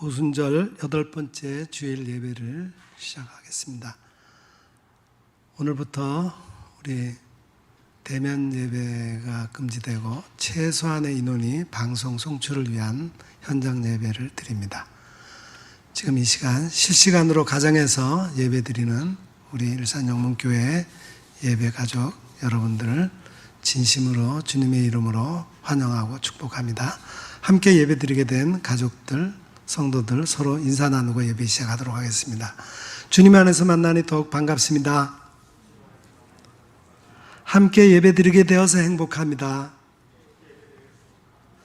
오순절 8번째 주일 예배를 시작하겠습니다. 오늘부터 우리 대면 예배가 금지되고 최소한의 인원이 방송 송출을 위한 현장 예배를 드립니다. 지금 이 시간 실시간으로 가정에서 예배 드리는 우리 일산영문교회 예배 가족 여러분들을 진심으로 주님의 이름으로 환영하고 축복합니다. 함께 예배 드리게 된 가족들, 성도들 서로 인사 나누고 예배 시작하도록 하겠습니다. 주님 안에서 만나니 더욱 반갑습니다. 함께 예배 드리게 되어서 행복합니다.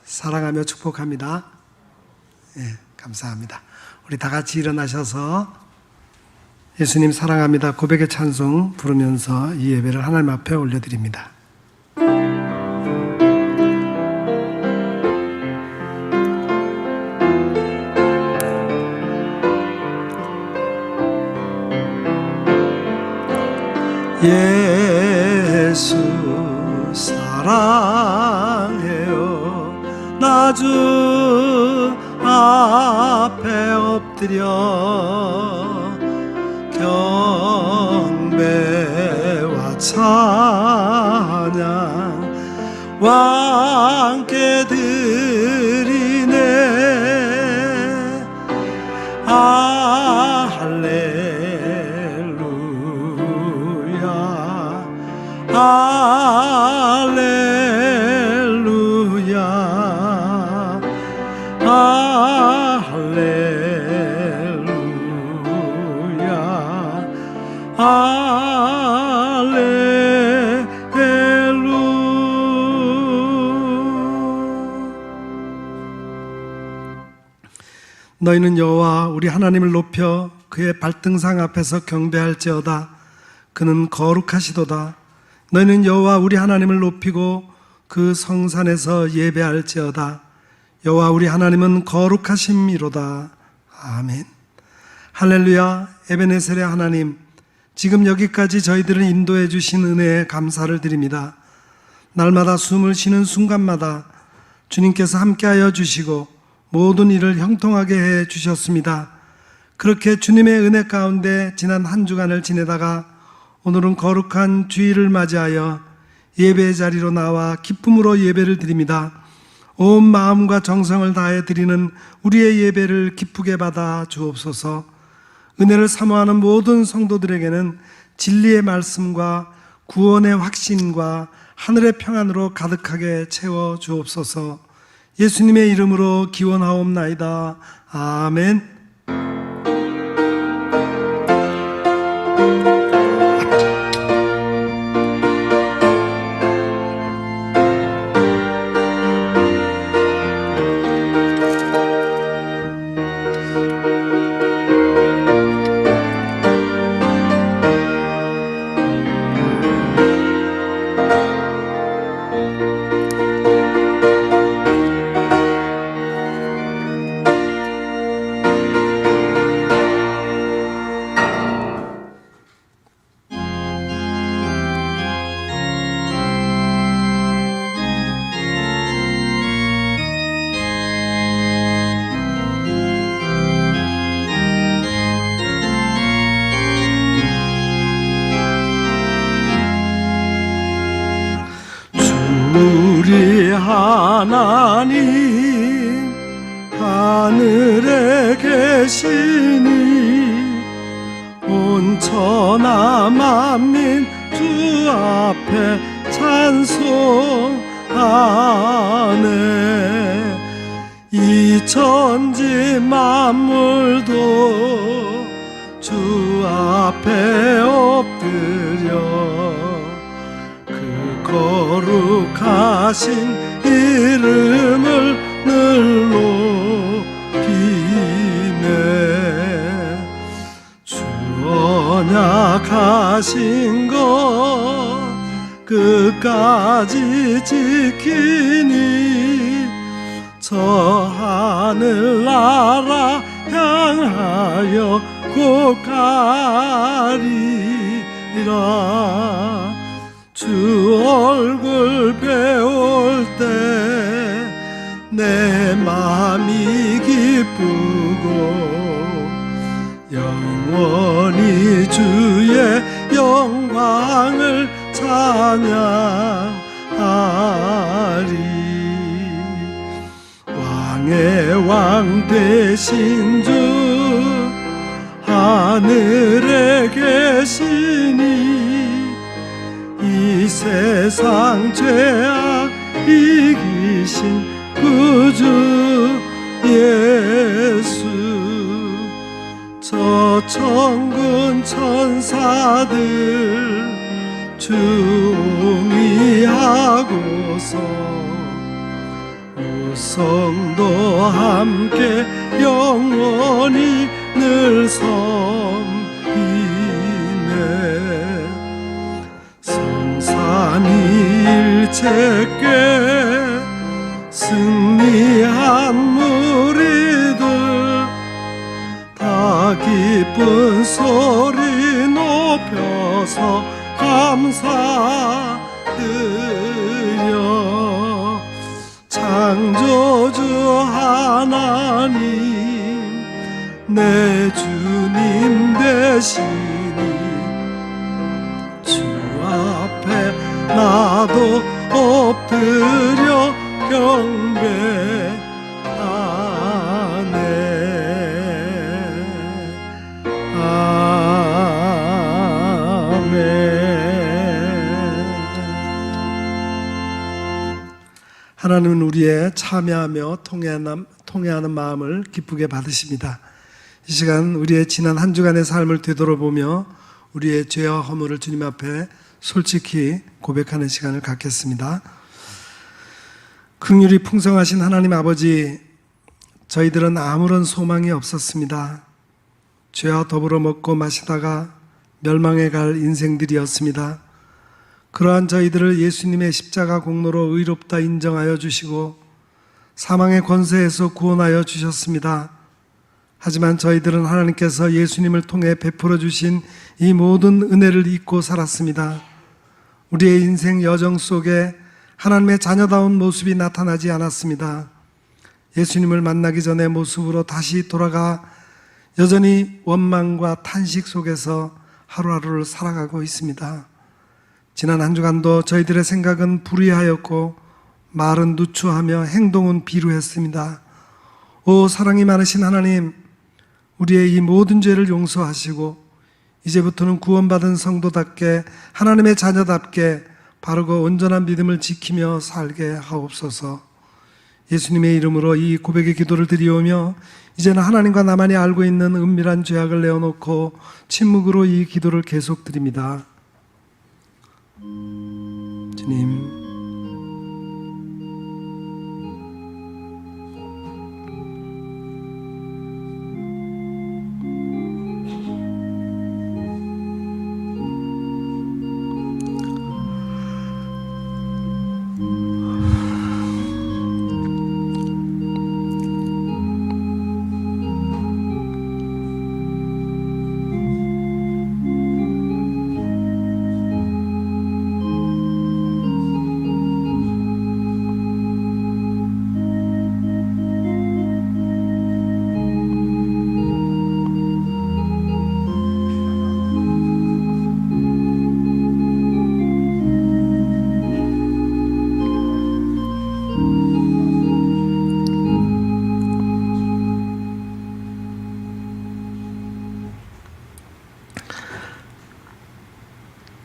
사랑하며 축복합니다. 감사합니다. 우리 다 같이 일어나셔서 예수님 사랑합니다 고백의 찬송 부르면서 이 예배를 하나님 앞에 올려드립니다. 예수 사랑해요. 나 주 앞에 엎드려 경배와 찬양 왕께 드리네. 할렐루야 할렐루야 할렐루야. 너희는 여호와 우리 하나님을 높여 그의 발등상 앞에서 경배할지어다. 그는 거룩하시도다. 너희는 여호와 우리 하나님을 높이고 그 성산에서 예배할지어다. 여호와 우리 하나님은 거룩하심이로다. 아멘. 할렐루야. 에베네셀의 하나님, 지금 여기까지 저희들을 인도해 주신 은혜에 감사를 드립니다. 날마다 숨을 쉬는 순간마다 주님께서 함께하여 주시고 모든 일을 형통하게 해 주셨습니다. 그렇게 주님의 은혜 가운데 지난 한 주간을 지내다가 오늘은 거룩한 주일을 맞이하여 예배의 자리로 나와 기쁨으로 예배를 드립니다. 온 마음과 정성을 다해 드리는 우리의 예배를 기쁘게 받아 주옵소서. 은혜를 사모하는 모든 성도들에게는 진리의 말씀과 구원의 확신과 하늘의 평안으로 가득하게 채워 주옵소서. 예수님의 이름으로 기원하옵나이다. 아멘. 우리 하나님 하늘에 계시니 온 천하 만민 주 앞에 찬송하네. 이 천지 만물도 주 앞에 엎드려 거룩하신 이름을 늘 높이네. 주 언약하신 것 끝까지 지키니 저 하늘나라 향하여 곧 가리라. 주 얼굴 배울 때 내 맘이 기쁘고 영원히 주의 영광을 찬양하리. 왕의 왕 되신 주 하늘에 계시니 이 세상 죄악 이기신 구주 예수. 저 천군 천사들 중의하고서 우성도 함께 영원히 늘 섬기네. 성삼위일체께 승리한 무리들 다 기쁜 소리 높여서 감사드려. 창조주 하나님 내 주님 되시니 주 앞에 나도 엎드려 경배하네. 아멘. 하나님은 우리의 참여하며 통회하는 마음을 기쁘게 받으십니다. 이 시간 우리의 지난 한 주간의 삶을 되돌아보며 우리의 죄와 허물을 주님 앞에 솔직히 고백하는 시간을 갖겠습니다. 긍휼이 풍성하신 하나님 아버지, 저희들은 아무런 소망이 없었습니다. 죄와 더불어 먹고 마시다가 멸망에 갈 인생들이었습니다. 그러한 저희들을 예수님의 십자가 공로로 의롭다 인정하여 주시고 사망의 권세에서 구원하여 주셨습니다. 하지만 저희들은 하나님께서 예수님을 통해 베풀어 주신 이 모든 은혜를 잊고 살았습니다. 우리의 인생 여정 속에 하나님의 자녀다운 모습이 나타나지 않았습니다. 예수님을 만나기 전의 모습으로 다시 돌아가 여전히 원망과 탄식 속에서 하루하루를 살아가고 있습니다. 지난 한 주간도 저희들의 생각은 불의하였고 말은 누추하며 행동은 비루했습니다. 오 사랑이 많으신 하나님, 우리의 이 모든 죄를 용서하시고 이제부터는 구원받은 성도답게 하나님의 자녀답게 바르고 온전한 믿음을 지키며 살게 하옵소서. 예수님의 이름으로 이 고백의 기도를 드리오며 이제는 하나님과 나만이 알고 있는 은밀한 죄악을 내어놓고 침묵으로 이 기도를 계속 드립니다. 주님,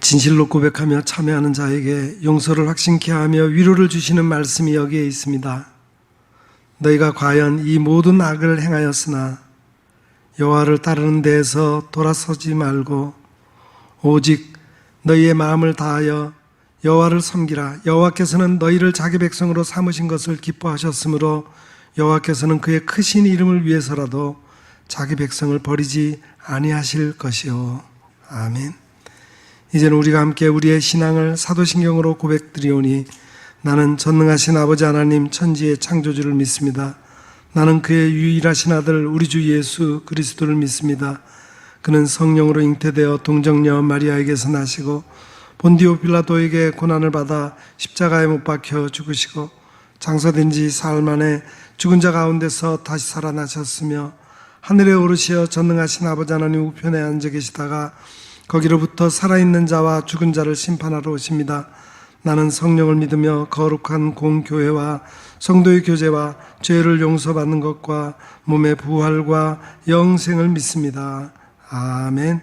진실로 고백하며 참여하는 자에게 용서를 확신케 하며 위로를 주시는 말씀이 여기에 있습니다. 너희가 과연 이 모든 악을 행하였으나 여호와를 따르는 데에서 돌아서지 말고 오직 너희의 마음을 다하여 여호와를 섬기라. 여호와께서는 너희를 자기 백성으로 삼으신 것을 기뻐하셨으므로 여호와께서는 그의 크신 이름을 위해서라도 자기 백성을 버리지 아니하실 것이요. 아멘. 이제는 우리가 함께 우리의 신앙을 사도신경으로 고백드리오니 나는 전능하신 아버지 하나님 천지의 창조주를 믿습니다. 나는 그의 유일하신 아들 우리 주 예수 그리스도를 믿습니다. 그는 성령으로 잉태되어 동정녀 마리아에게서 나시고 본디오 빌라도에게 고난을 받아 십자가에 못 박혀 죽으시고 장사된 지 사흘 만에 죽은 자 가운데서 다시 살아나셨으며 하늘에 오르시어 전능하신 아버지 하나님 우편에 앉아 계시다가 거기로부터 살아있는 자와 죽은 자를 심판하러 오십니다. 나는 성령을 믿으며 거룩한 공교회와 성도의 교제와 죄를 용서받는 것과 몸의 부활과 영생을 믿습니다. 아멘.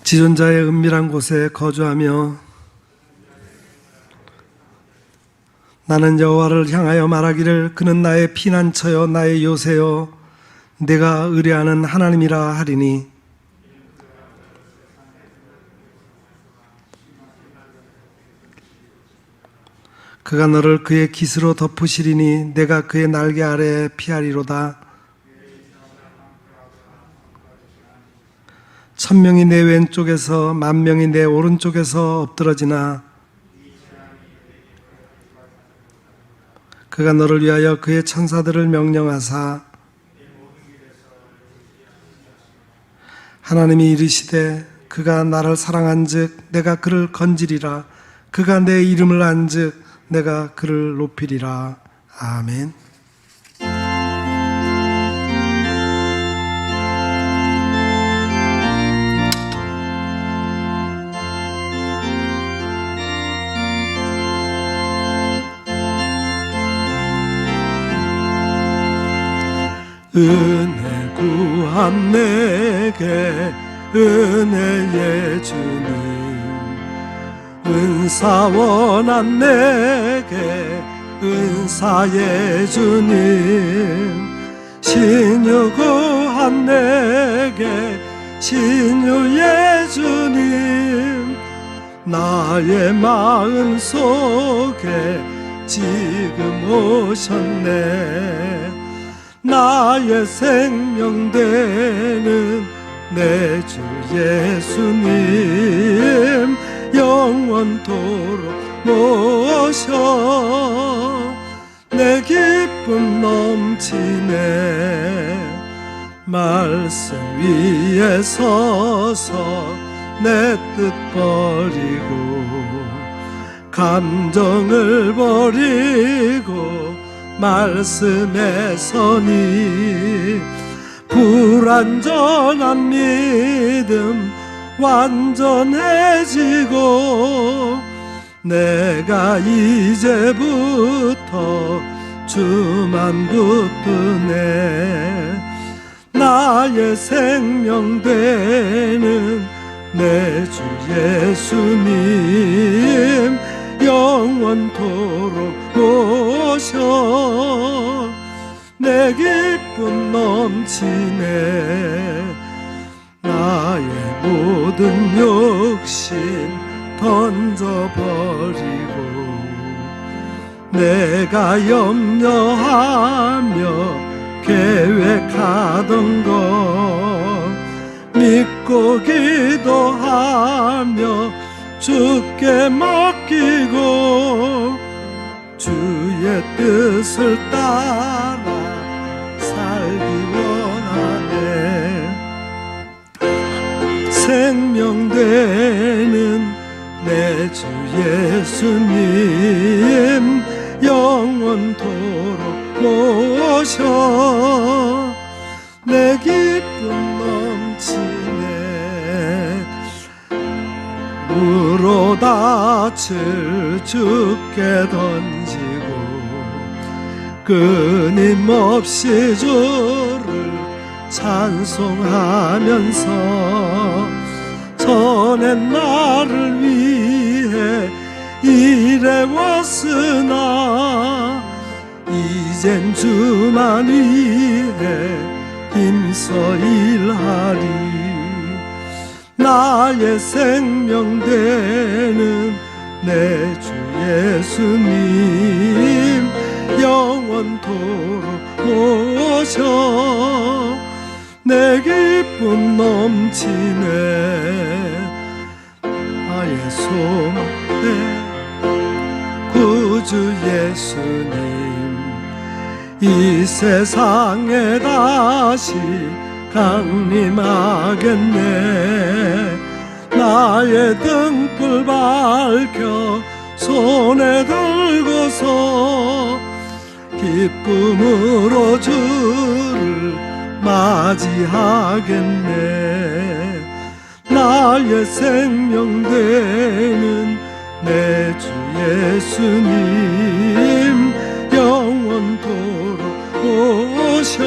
지존자의 은밀한 곳에 거주하며 나는 여호와를 향하여 말하기를 그는 나의 피난처여 나의 요새여 내가 의뢰하는 하나님이라 하리니 그가 너를 그의 깃으로 덮으시리니 내가 그의 날개 아래에 피하리로다. 1000명이 내 왼쪽에서 10,000명이 내 오른쪽에서 엎드러지나 그가 너를 위하여 그의 천사들을 명령하사 하나님이 이르시되 그가 나를 사랑한즉 내가 그를 건지리라. 그가 내 이름을 안즉 내가 그를 높이리라. 아멘. 은혜 구한 내게 은혜의 주님 은사 원한 내게 은사의 주님 신유 구한 내게 신유의 주님 나의 마음 속에 지금 오셨네. 나의 생명 되는 내 주 예수님 영원토록 모셔 내 기쁨 넘치네. 말씀 위에 서서 내 뜻 버리고 감정을 버리고 말씀에 서니 불완전한 믿음 완전해지고 내가 이제부터 주만 붙드네. 나의 생명 되는 내 주 예수님 영원토록 모셔 내 기쁨 넘치네. 나의 모든 욕심 던져버리고 내가 염려하며 계획하던 것 믿고 기도하며 주께 맡기고 주의 뜻을 따라 살기 원하네. 생명 되는 내 주 예수님 영원토록 모셔 내 기쁨 넘치네. 무로 닻을 주께 던지고 끊임없이 주를 찬송하면서 전엔 나를 위해 일해왔으나 이젠 주만 위해 힘써 일하리. 나의 생명 되는 내 주 예수님 영원토록 모셔 내 기쁨 넘치네. 나의 소망에 구주 주 예수님, 이 세상에 다시 강림하겠네. 나의 등불 밝혀 손에 들고서 기쁨으로 주를 맞이하겠네. 나의 생명 되는 내 주 예수님, 영원토록 오셔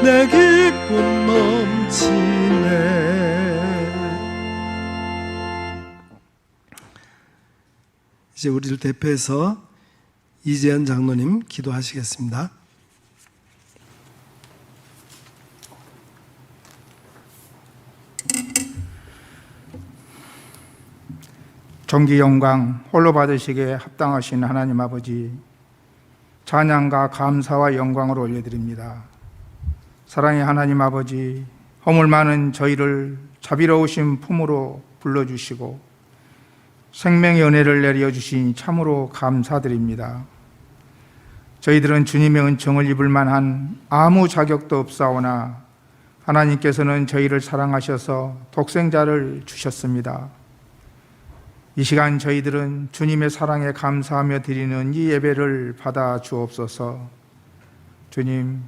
내 기쁨 넘치네. 이제 우리를 대표해서 이재현 장로님 기도하시겠습니다. 존귀 영광 홀로 받으시기에 합당하신 하나님 아버지, 찬양과 감사와 영광을 올려드립니다. 사랑의 하나님 아버지, 허물 많은 저희를 자비로우신 품으로 불러주시고 생명의 은혜를 내려주시니 참으로 감사드립니다. 저희들은 주님의 은총을 입을 만한 아무 자격도 없사오나 하나님께서는 저희를 사랑하셔서 독생자를 주셨습니다. 이 시간 저희들은 주님의 사랑에 감사하며 드리는 이 예배를 받아 주옵소서. 주님,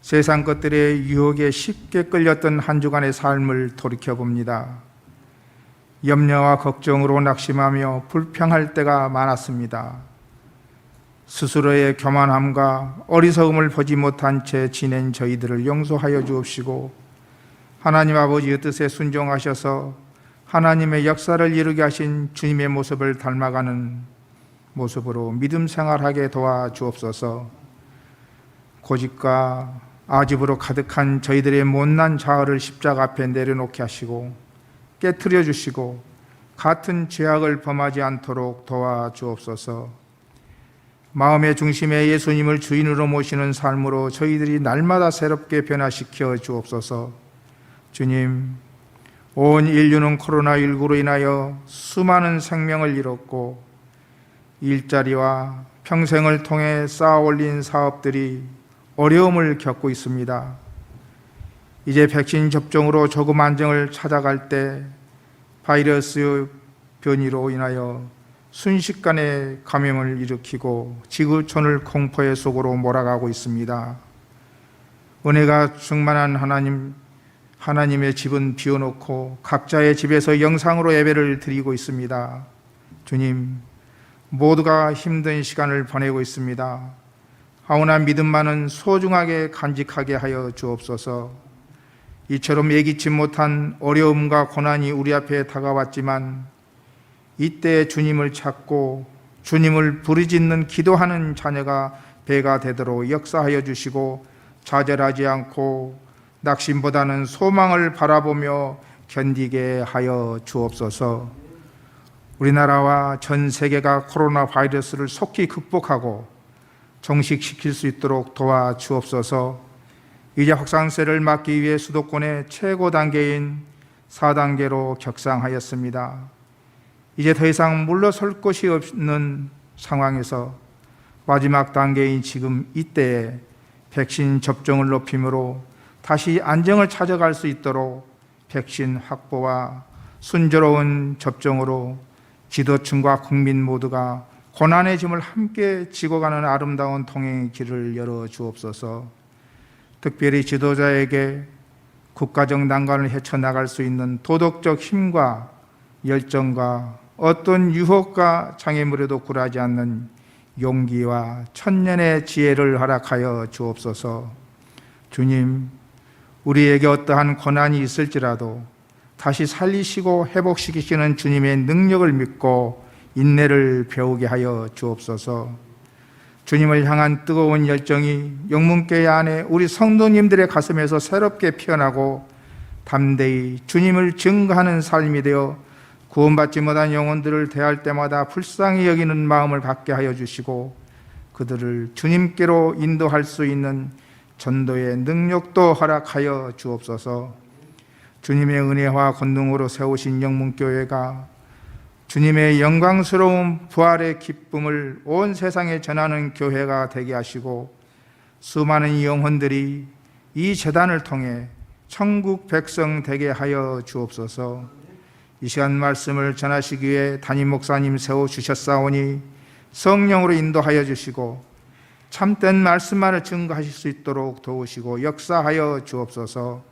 세상 것들의 유혹에 쉽게 끌렸던 한 주간의 삶을 돌이켜봅니다. 염려와 걱정으로 낙심하며 불평할 때가 많았습니다. 스스로의 교만함과 어리석음을 보지 못한 채 지낸 저희들을 용서하여 주옵시고, 하나님 아버지의 뜻에 순종하셔서 하나님의 역사를 이루게 하신 주님의 모습을 닮아가는 모습으로 믿음 생활하게 도와주옵소서. 고집과 아집으로 가득한 저희들의 못난 자아를 십자가 앞에 내려놓게 하시고 깨트려 주시고 같은 죄악을 범하지 않도록 도와주옵소서. 마음의 중심에 예수님을 주인으로 모시는 삶으로 저희들이 날마다 새롭게 변화시켜 주옵소서. 주님, 온 인류는 코로나19로 인하여 수많은 생명을 잃었고 일자리와 평생을 통해 쌓아 올린 사업들이 어려움을 겪고 있습니다. 이제 백신 접종으로 조금 안정을 찾아갈 때 바이러스 변이로 인하여 순식간에 감염을 일으키고 지구촌을 공포의 속으로 몰아가고 있습니다. 은혜가 충만한 하나님의 집은 비워놓고 각자의 집에서 영상으로 예배를 드리고 있습니다. 주님, 모두가 힘든 시간을 보내고 있습니다. 하오나 믿음만은 소중하게 간직하게 하여 주옵소서. 이처럼 예기치 못한 어려움과 고난이 우리 앞에 다가왔지만 이때 주님을 찾고 주님을 부르짖는 기도하는 자녀가 배가 되도록 역사하여 주시고 좌절하지 않고 낙심보다는 소망을 바라보며 견디게 하여 주옵소서. 우리나라와 전 세계가 코로나 바이러스를 속히 극복하고 종식시킬 수 있도록 도와주옵소서. 이제 확산세를 막기 위해 수도권의 최고 단계인 4단계로 격상하였습니다. 이제 더 이상 물러설 곳이 없는 상황에서 마지막 단계인 지금 이때에 백신 접종을 높임으로 다시 안정을 찾아갈 수 있도록 백신 확보와 순조로운 접종으로 지도층과 국민 모두가 고난의 짐을 함께 지고 가는 아름다운 통행의 길을 열어 주옵소서. 특별히 지도자에게 국가적 난관을 헤쳐나갈 수 있는 도덕적 힘과 열정과 어떤 유혹과 장애물에도 굴하지 않는 용기와 천년의 지혜를 허락하여 주옵소서. 주님, 우리에게 어떠한 고난이 있을지라도 다시 살리시고 회복시키시는 주님의 능력을 믿고 인내를 배우게 하여 주옵소서. 주님을 향한 뜨거운 열정이 영문교회 안에 우리 성도님들의 가슴에서 새롭게 피어나고 담대히 주님을 증거하는 삶이 되어 구원받지 못한 영혼들을 대할 때마다 불쌍히 여기는 마음을 갖게 하여 주시고 그들을 주님께로 인도할 수 있는 전도의 능력도 허락하여 주옵소서. 주님의 은혜와 권능으로 세우신 영문교회가 주님의 영광스러운 부활의 기쁨을 온 세상에 전하는 교회가 되게 하시고 수많은 영혼들이 이 제단을 통해 천국 백성 되게 하여 주옵소서. 이 시간 말씀을 전하시기 위해 담임 목사님 세워주셨사오니 성령으로 인도하여 주시고 참된 말씀만을 증거하실 수 있도록 도우시고 역사하여 주옵소서.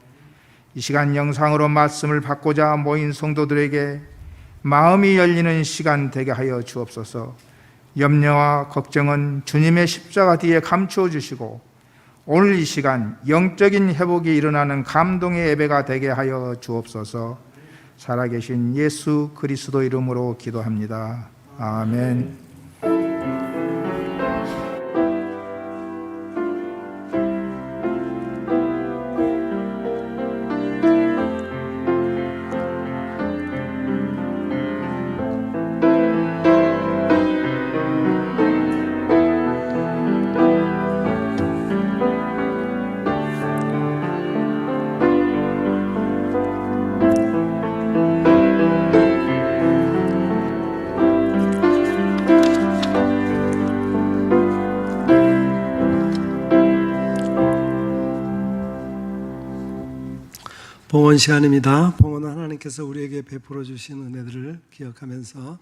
이 시간 영상으로 말씀을 받고자 모인 성도들에게 마음이 열리는 시간 되게 하여 주옵소서. 염려와 걱정은 주님의 십자가 뒤에 감추어 주시고 오늘 이 시간 영적인 회복이 일어나는 감동의 예배가 되게 하여 주옵소서. 살아계신 예수 그리스도 이름으로 기도합니다. 아멘. 봉헌 시간입니다. 봉헌은 하나님께서 우리에게 베풀어 주신 은혜들을 기억하면서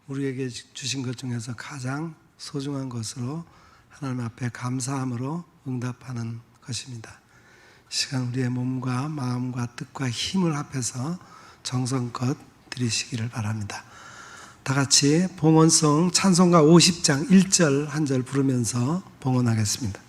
우리에게 주신 것 중에서 가장 소중한 것으로 하나님 앞에 감사함으로 응답하는 것입니다. 이 시간 우리의 몸과 마음과 뜻과 힘을 합해서 정성껏 드리시기를 바랍니다. 다 같이 봉헌성 찬송가 50장 1절 한 절 부르면서 봉헌하겠습니다.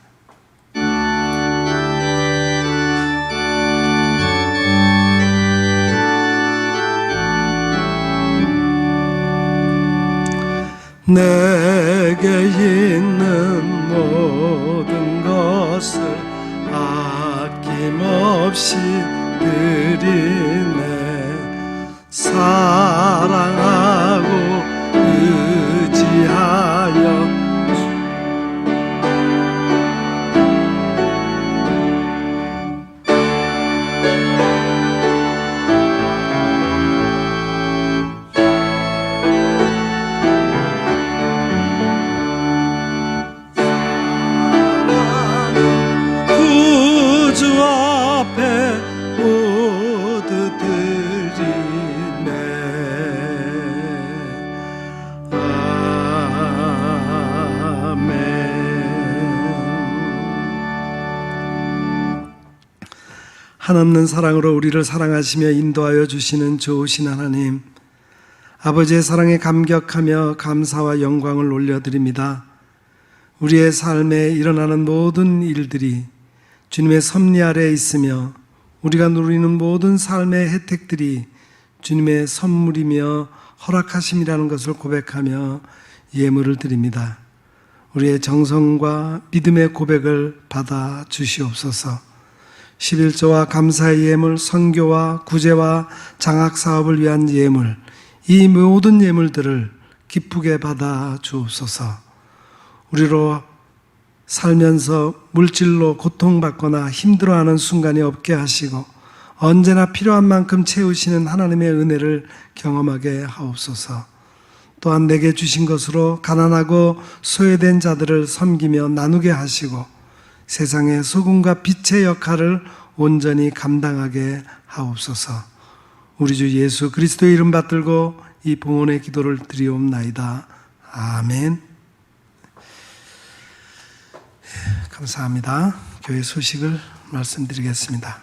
내게 있는 모든 것을 아낌없이 드리네. 사랑하고 의지하여 한없는 사랑으로 우리를 사랑하시며 인도하여 주시는 좋으신 하나님, 아버지의 사랑에 감격하며 감사와 영광을 올려드립니다. 우리의 삶에 일어나는 모든 일들이 주님의 섭리 아래에 있으며 우리가 누리는 모든 삶의 혜택들이 주님의 선물이며 허락하심이라는 것을 고백하며 예물을 드립니다. 우리의 정성과 믿음의 고백을 받아 주시옵소서. 11조와 감사의 예물, 선교와 구제와 장학사업을 위한 예물, 이 모든 예물들을 기쁘게 받아 주옵소서. 우리로 살면서 물질로 고통받거나 힘들어하는 순간이 없게 하시고 언제나 필요한 만큼 채우시는 하나님의 은혜를 경험하게 하옵소서. 또한 내게 주신 것으로 가난하고 소외된 자들을 섬기며 나누게 하시고 세상의 소금과 빛의 역할을 온전히 감당하게 하옵소서. 우리 주 예수 그리스도의 이름 받들고 이 봉헌의 기도를 드리옵나이다. 아멘. 감사합니다. 교회 소식을 말씀드리겠습니다.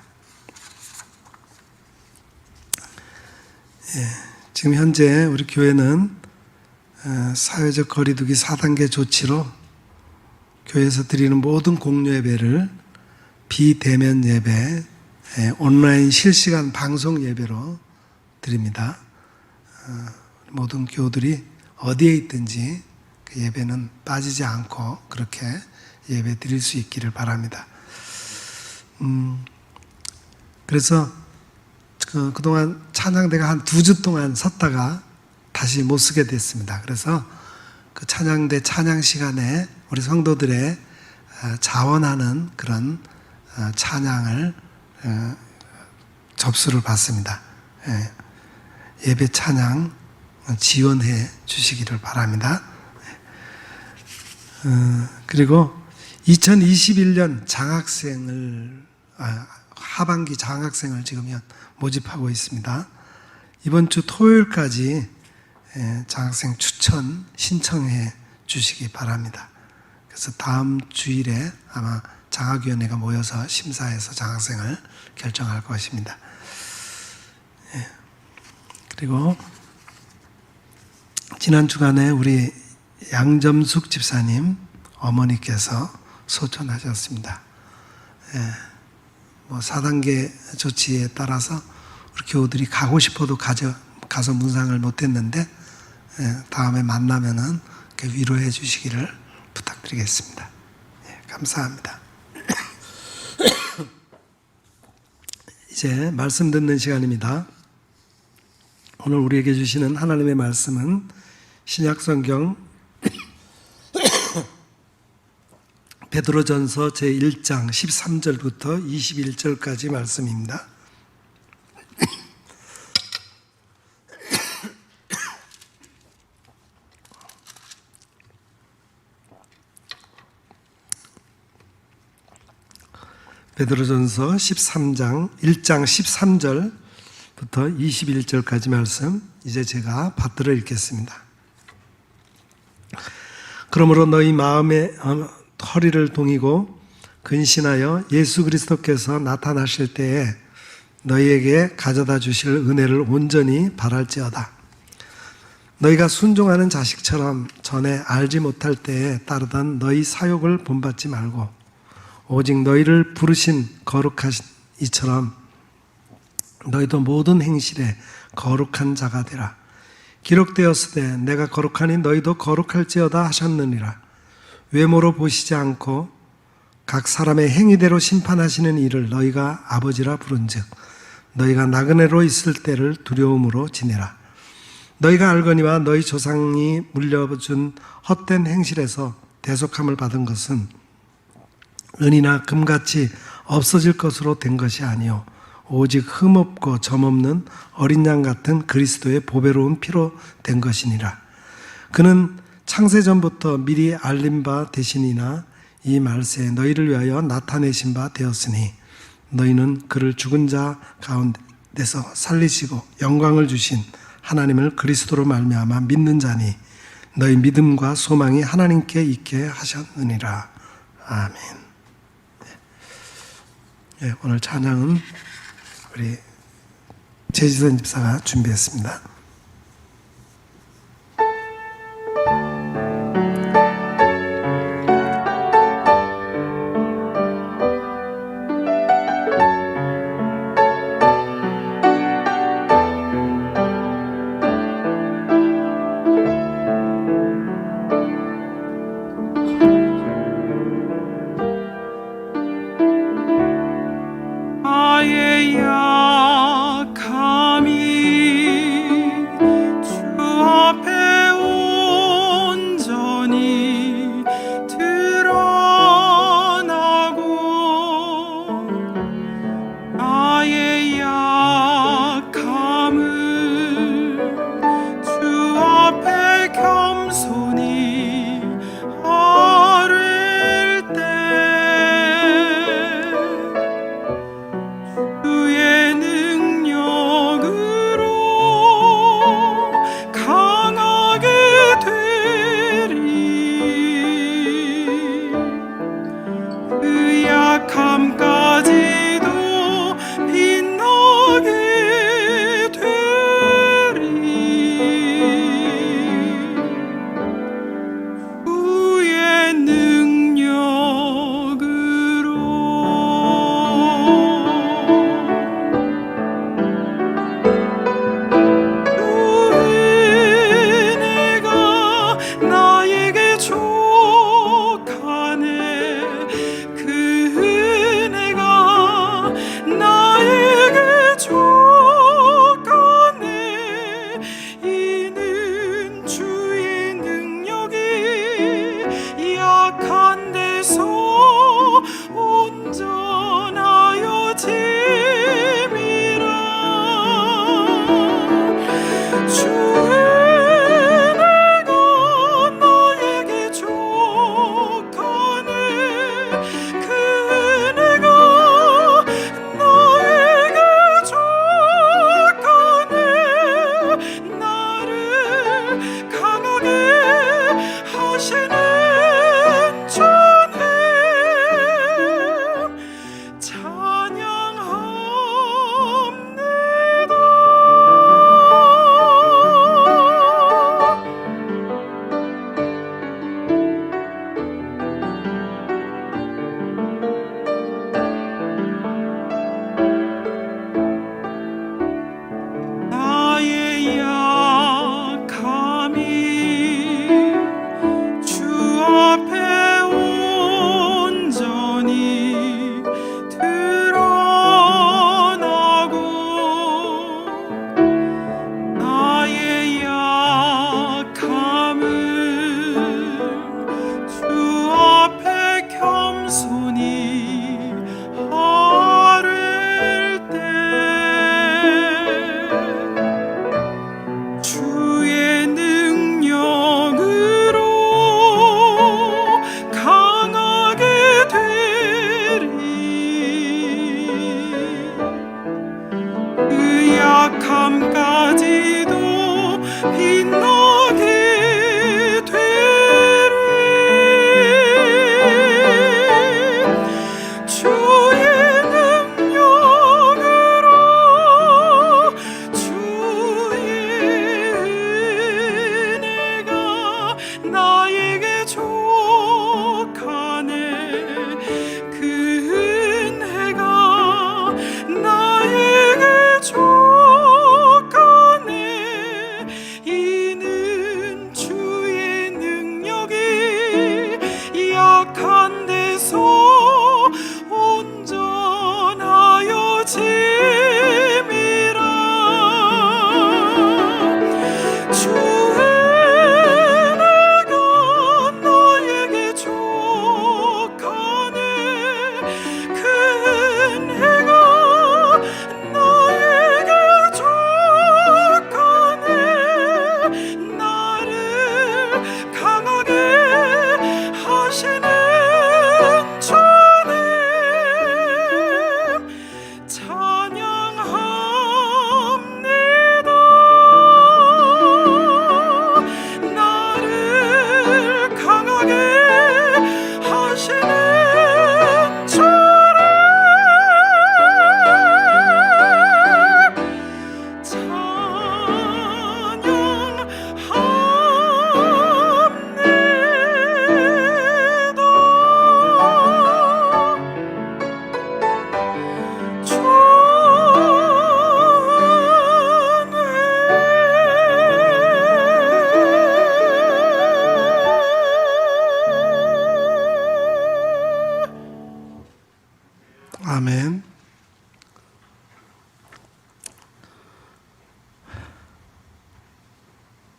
지금 현재 우리 교회는 사회적 거리두기 4단계 조치로 교회에서 드리는 모든 공유 예배를 비대면 예배, 온라인 실시간 방송 예배로 드립니다. 모든 교우들이 어디에 있든지 그 예배는 빠지지 않고 그렇게 예배 드릴 수 있기를 바랍니다. 그래서 그동안 찬양대가 한 2주 동안 섰다가 다시 못 쓰게 됐습니다. 그래서 그 찬양대 찬양 시간에 우리 성도들의 자원하는 그런 찬양을 접수를 받습니다. 예배 찬양 지원해 주시기를 바랍니다. 그리고 2021년 하반기 장학생을 지금 모집하고 있습니다. 이번 주 토요일까지 장학생 추천 신청해 주시기 바랍니다. 그래서 다음 주일에 아마 장학위원회가 모여서 심사해서 장학생을 결정할 것입니다. 그리고 지난 주간에 우리 양점숙 집사님 어머니께서 소천하셨습니다. 4단계 조치에 따라서 우리 교우들이 가고 싶어도 가서 문상을 못했는데 다음에 만나면은 위로해 주시기를 부탁드리겠습니다. 감사합니다. 이제 말씀 듣는 시간입니다. 오늘 우리에게 주시는 하나님의 말씀은 신약성경 베드로전서 제1장 13절부터 21절까지 말씀입니다. 베드로전서 1장 13절부터 21절까지 말씀 이제 제가 받들어 읽겠습니다. 그러므로 너희 마음의 허리를 동이고 근신하여 예수 그리스도께서 나타나실 때에 너희에게 가져다 주실 은혜를 온전히 바랄지어다. 너희가 순종하는 자식처럼 전에 알지 못할 때에 따르던 너희 사욕을 본받지 말고 오직 너희를 부르신 거룩하신 이처럼 너희도 모든 행실에 거룩한 자가 되라. 기록되었으되 내가 거룩하니 너희도 거룩할지어다 하셨느니라. 외모로 보시지 않고 각 사람의 행위대로 심판하시는 이를 너희가 아버지라 부른즉 너희가 나그네로 있을 때를 두려움으로 지내라. 너희가 알거니와 너희 조상이 물려준 헛된 행실에서 대속함을 받은 것은 은이나 금같이 없어질 것으로 된 것이 아니요 오직 흠없고 점없는 어린 양 같은 그리스도의 보배로운 피로 된 것이니라. 그는 창세전부터 미리 알린 바 되시니나 이 말세에 너희를 위하여 나타내신 바 되었으니 너희는 그를 죽은 자 가운데서 살리시고 영광을 주신 하나님을 그리스도로 말미암아 믿는 자니 너희 믿음과 소망이 하나님께 있게 하셨느니라. 아멘. 오늘 찬양은 우리 최지선 집사가 준비했습니다. 나의 약함이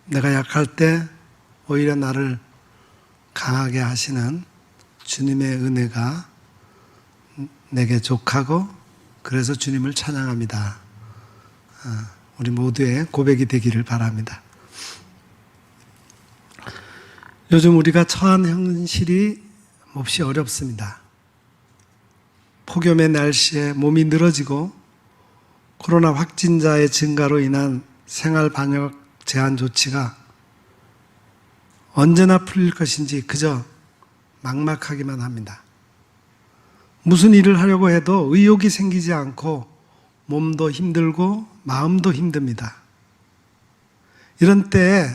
내가 약할 때 오히려 나를 강하게 하시는 주님의 은혜가 내게 족하고 그래서 주님을 찬양합니다. 우리 모두의 고백이 되기를 바랍니다. 요즘 우리가 처한 현실이 몹시 어렵습니다. 폭염의 날씨에 몸이 늘어지고 코로나 확진자의 증가로 인한 생활 방역 제한 조치가 언제나 풀릴 것인지 그저 막막하기만 합니다. 무슨 일을 하려고 해도 의욕이 생기지 않고 몸도 힘들고 마음도 힘듭니다. 이런 때에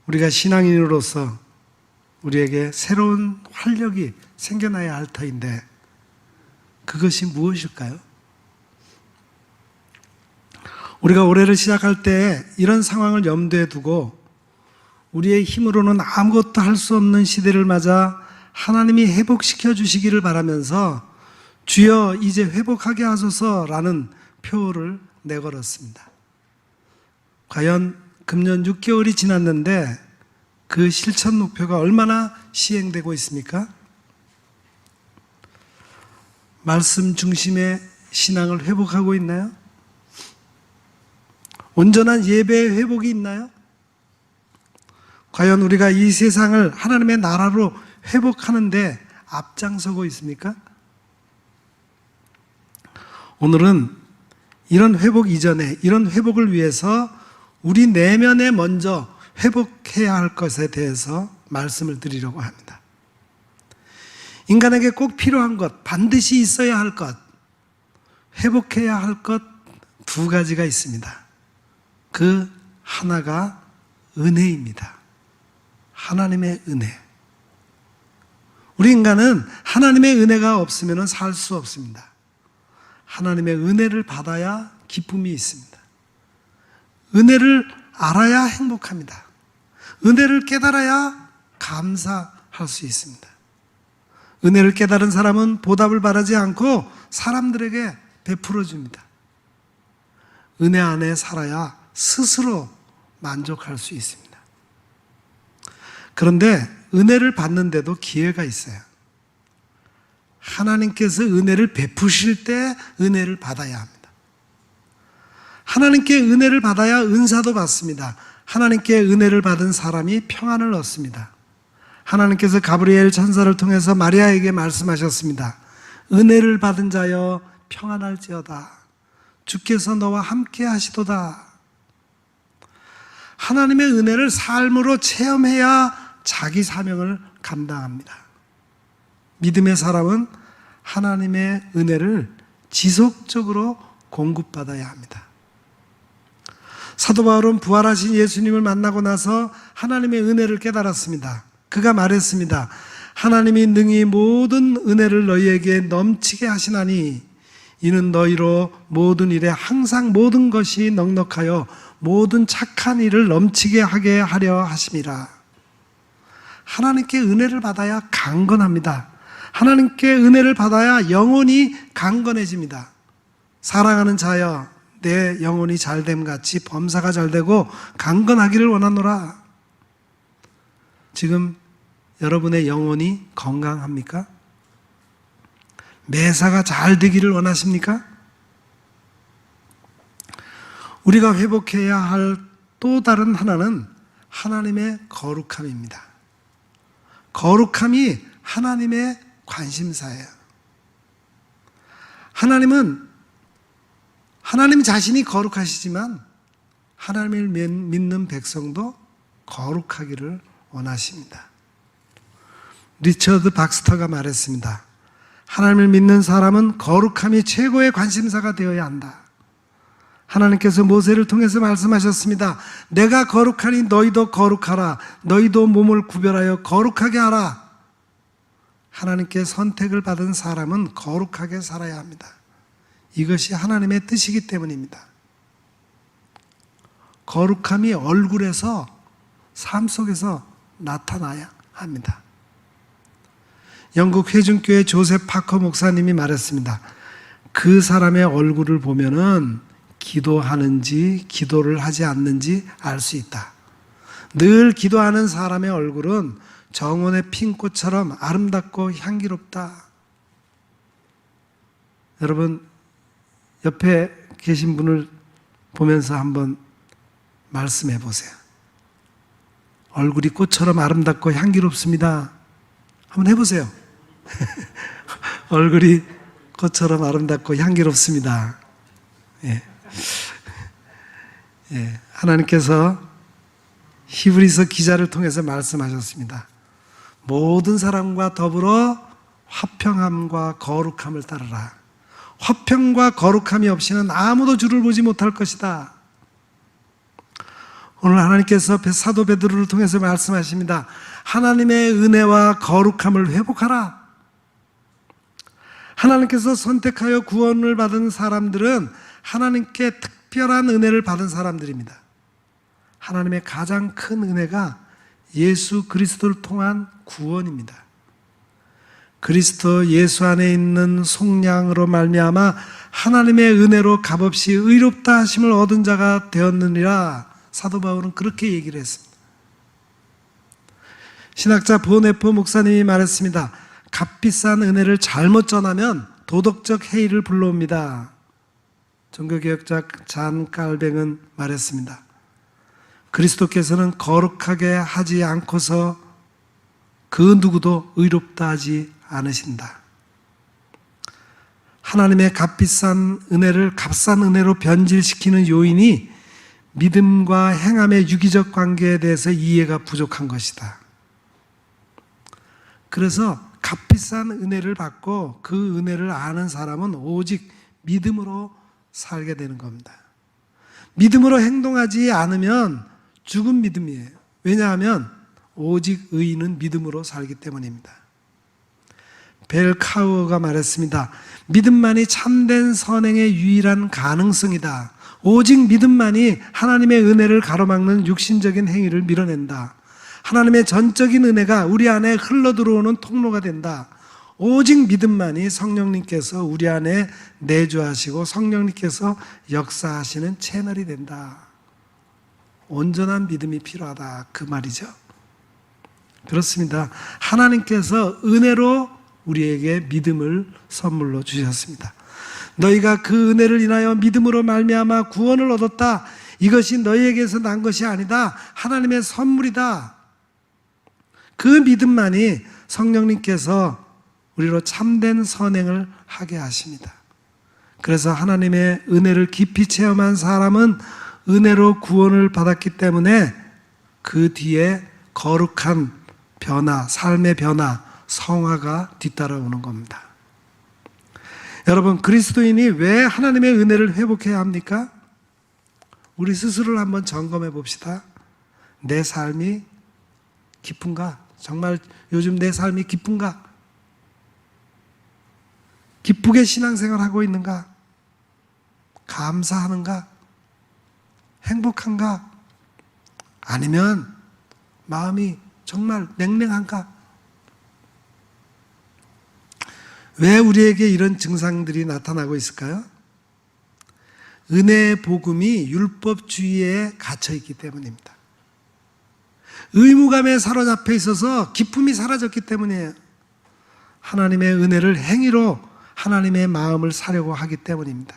우리가 신앙인으로서 우리에게 새로운 활력이 생겨나야 할 터인데 그것이 무엇일까요? 우리가 올해를 시작할 때 이런 상황을 염두에 두고 우리의 힘으로는 아무것도 할 수 없는 시대를 맞아 하나님이 회복시켜 주시기를 바라면서 주여 이제 회복하게 하소서라는 표를 내걸었습니다. 과연 금년 6개월이 지났는데 그 실천 목표가 얼마나 시행되고 있습니까? 말씀 중심의 신앙을 회복하고 있나요? 온전한 예배의 회복이 있나요? 과연 우리가 이 세상을 하나님의 나라로 회복하는데 앞장서고 있습니까? 오늘은 이런 회복 이전에, 이런 회복을 위해서 우리 내면에 먼저 회복해야 할 것에 대해서 말씀을 드리려고 합니다. 인간에게 꼭 필요한 것, 반드시 있어야 할 것, 회복해야 할 것 두 가지가 있습니다. 그 하나가 은혜입니다. 하나님의 은혜. 우리 인간은 하나님의 은혜가 없으면 살 수 없습니다. 하나님의 은혜를 받아야 기쁨이 있습니다. 은혜를 알아야 행복합니다. 은혜를 깨달아야 감사할 수 있습니다. 은혜를 깨달은 사람은 보답을 바라지 않고 사람들에게 베풀어 줍니다. 은혜 안에 살아야 스스로 만족할 수 있습니다. 그런데 은혜를 받는데도 기회가 있어요. 하나님께서 은혜를 베푸실 때 은혜를 받아야 합니다. 하나님께 은혜를 받아야 은사도 받습니다. 하나님께 은혜를 받은 사람이 평안을 얻습니다. 하나님께서 가브리엘 천사를 통해서 마리아에게 말씀하셨습니다. 은혜를 받은 자여 평안할지어다. 주께서 너와 함께 하시도다. 하나님의 은혜를 삶으로 체험해야 자기 사명을 감당합니다. 믿음의 사람은 하나님의 은혜를 지속적으로 공급받아야 합니다. 사도 바울은 부활하신 예수님을 만나고 나서 하나님의 은혜를 깨달았습니다. 그가 말했습니다. 하나님이 능히 모든 은혜를 너희에게 넘치게 하시나니 이는 너희로 모든 일에 항상 모든 것이 넉넉하여 모든 착한 일을 넘치게 하게 하려 하심이라. 하나님께 은혜를 받아야 강건합니다. 하나님께 은혜를 받아야 영혼이 강건해집니다. 사랑하는 자여 내 영혼이 잘됨 같이 범사가 잘되고 강건하기를 원하노라. 지금 여러분의 영혼이 건강합니까? 매사가 잘 되기를 원하십니까? 우리가 회복해야 할 또 다른 하나는 하나님의 거룩함입니다. 거룩함이 하나님의 관심사예요. 하나님은 하나님 자신이 거룩하시지만 하나님을 믿는 백성도 거룩하기를 원하십니다. 리처드 박스터가 말했습니다. 하나님을 믿는 사람은 거룩함이 최고의 관심사가 되어야 한다. 하나님께서 모세를 통해서 말씀하셨습니다. 내가 거룩하니 너희도 거룩하라. 너희도 몸을 구별하여 거룩하게 하라. 하나님께 선택을 받은 사람은 거룩하게 살아야 합니다. 이것이 하나님의 뜻이기 때문입니다. 거룩함이 얼굴에서 삶 속에서 나타나야 합니다. 영국 회중교회 조셉 파커 목사님이 말했습니다. 그 사람의 얼굴을 보면은 기도하는지 기도를 하지 않는지 알 수 있다. 늘 기도하는 사람의 얼굴은 정원의 핀꽃처럼 아름답고 향기롭다. 여러분, 옆에 계신 분을 보면서 한번 말씀해 보세요. 얼굴이 꽃처럼 아름답고 향기롭습니다. 한번 해보세요. 얼굴이 꽃처럼 아름답고 향기롭습니다. 예. 예. 하나님께서 히브리서 기자를 통해서 말씀하셨습니다. 모든 사람과 더불어 화평함과 거룩함을 따르라. 화평과 거룩함이 없이는 아무도 주를 보지 못할 것이다. 오늘 하나님께서 사도 베드로를 통해서 말씀하십니다. 하나님의 은혜와 거룩함을 회복하라. 하나님께서 선택하여 구원을 받은 사람들은 하나님께 특별한 은혜를 받은 사람들입니다. 하나님의 가장 큰 은혜가 예수 그리스도를 통한 구원입니다. 그리스도 예수 안에 있는 속량으로 말미암아 하나님의 은혜로 값없이 의롭다 하심을 얻은 자가 되었느니라. 사도 바울은 그렇게 얘기를 했습니다. 신학자 보네포 목사님이 말했습니다. 값비싼 은혜를 잘못 전하면 도덕적 해이를 불러옵니다. 종교개혁자 잔 깔뱅은 말했습니다. 그리스도께서는 거룩하게 하지 않고서 그 누구도 의롭다 하지 않으신다. 하나님의 값비싼 은혜를 값싼 은혜로 변질시키는 요인이 믿음과 행함의 유기적 관계에 대해서 이해가 부족한 것이다. 그래서 값비싼 은혜를 받고 그 은혜를 아는 사람은 오직 믿음으로 살게 되는 겁니다. 믿음으로 행동하지 않으면 죽은 믿음이에요. 왜냐하면 오직 의인은 믿음으로 살기 때문입니다. 벨 카우어가 말했습니다. 믿음만이 참된 선행의 유일한 가능성이다. 오직 믿음만이 하나님의 은혜를 가로막는 육신적인 행위를 밀어낸다. 하나님의 전적인 은혜가 우리 안에 흘러들어오는 통로가 된다. 오직 믿음만이 성령님께서 우리 안에 내주하시고 성령님께서 역사하시는 채널이 된다. 온전한 믿음이 필요하다. 그 말이죠. 그렇습니다. 하나님께서 은혜로 우리에게 믿음을 선물로 주셨습니다. 너희가 그 은혜를 인하여 믿음으로 말미암아 구원을 얻었다. 이것이 너희에게서 난 것이 아니다. 하나님의 선물이다. 그 믿음만이 성령님께서 우리로 참된 선행을 하게 하십니다. 그래서 하나님의 은혜를 깊이 체험한 사람은 은혜로 구원을 받았기 때문에 그 뒤에 거룩한 변화, 삶의 변화, 성화가 뒤따라오는 겁니다. 여러분, 그리스도인이 왜 하나님의 은혜를 회복해야 합니까? 우리 스스로를 한번 점검해 봅시다. 내 삶이 기쁜가? 정말 요즘 내 삶이 기쁜가? 기쁘게 신앙생활하고 있는가? 감사하는가? 행복한가? 아니면 마음이 정말 냉랭한가? 왜 우리에게 이런 증상들이 나타나고 있을까요? 은혜의 복음이 율법주의에 갇혀있기 때문입니다. 의무감에 사로잡혀 있어서 기쁨이 사라졌기 때문이에요. 하나님의 은혜를 행위로 하나님의 마음을 사려고 하기 때문입니다.